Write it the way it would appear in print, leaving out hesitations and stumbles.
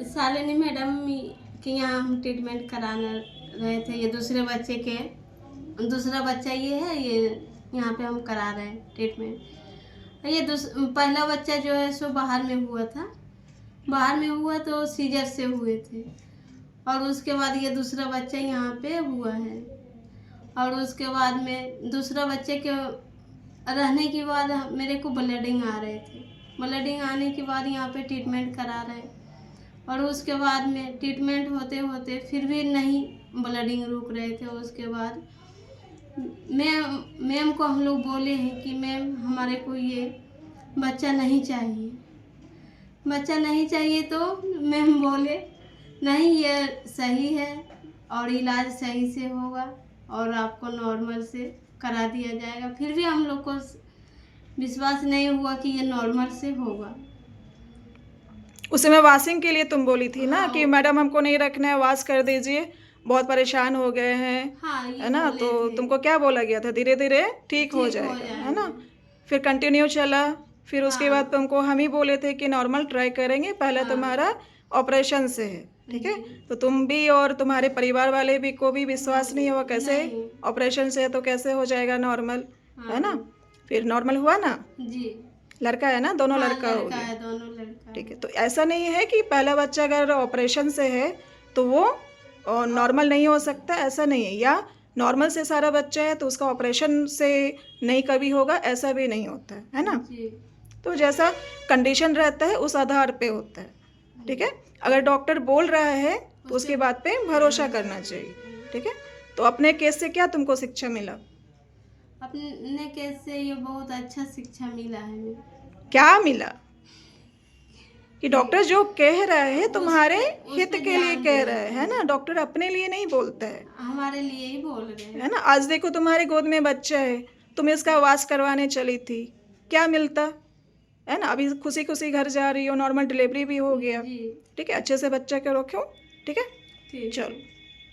Shalini madam के यहाँ हम ट्रीटमेंट कराने रहे थे। ये दूसरे बच्चे के, दूसरा बच्चा ये है, ये यहाँ पे हम करा रहे हैं ट्रीटमेंट। ये पहला बच्चा जो है सो बाहर में हुआ था, बाहर में हुआ तो सीजर से हुए थे, और उसके बाद ये दूसरा बच्चा यहाँ पे हुआ है। और उसके बाद में दूसरा बच्चे के रहने के बाद मेरे को ब्लीडिंग आ रहे थे। ब्लीडिंग आने के बाद यहाँ पे ट्रीटमेंट करा रहे, और उसके बाद में ट्रीटमेंट होते होते फिर भी नहीं ब्लीडिंग रुक रहे थे। उसके बाद मैम को हम लोग बोले हैं कि मैम हमारे को ये बच्चा नहीं चाहिए, बच्चा नहीं चाहिए। तो मैम बोले नहीं, ये सही है और इलाज सही से होगा और आपको नॉर्मल से करा दिया जाएगा। फिर भी हम लोग को विश्वास नहीं हुआ कि ये नॉर्मल से होगा। उस समय वाशिंग के लिए तुम बोली थी ना? हाँ, कि मैडम हमको नहीं रखना है, वाश कर दीजिए, बहुत परेशान हो गए हैं। हाँ, है ना? तो तुमको क्या बोला गया था? धीरे धीरे ठीक हो जाएगा, है ना? फिर कंटिन्यू चला। फिर उसके बाद तुमको हम ही बोले थे कि नॉर्मल ट्राई करेंगे, पहले तुम्हारा ऑपरेशन से है, ठीक है? तो तुम भी और तुम्हारे परिवार वाले भी को भी विश्वास नहीं हुआ, कैसे ऑपरेशन से है तो कैसे हो जाएगा नॉर्मल, है ना? फिर नॉर्मल हुआ ना जी। लड़का है ना? दोनों लड़का हो लड़का गया, है, दोनों लड़का। ठीक है। तो ऐसा नहीं है कि पहला बच्चा अगर ऑपरेशन से है तो वो नॉर्मल नहीं हो सकता, ऐसा नहीं है। या नॉर्मल से सारा बच्चा है तो उसका ऑपरेशन से नहीं कभी होगा, ऐसा भी नहीं होता है ना? जी। तो जैसा कंडीशन रहता है उस आधार पे होता है, ठीक है। अगर डॉक्टर बोल रहा है तो उसकी बात पे भरोसा करना चाहिए, ठीक है। तो अपने केस से क्या तुमको शिक्षा मिला? अपने केस से ये बहुत अच्छा शिक्षा मिला है। क्या मिला? कि डॉक्टर जो कह रहा है तुम्हारे हित के लिए कह रहा है ना? डॉक्टर अपने लिए नहीं बोलता है, हमारे लिए ही बोल रहे हैं, है ना? आज देखो तुम्हारे गोद में बच्चा है, तुम इसका वाश करवाने चली थी, क्या मिलता है ना? अभी खुशी खुशी घर जा रही हो, नॉर्मल डिलीवरी भी हो गया, ठीक है। अच्छे से बच्चा के रखो, ठीक है। चलो।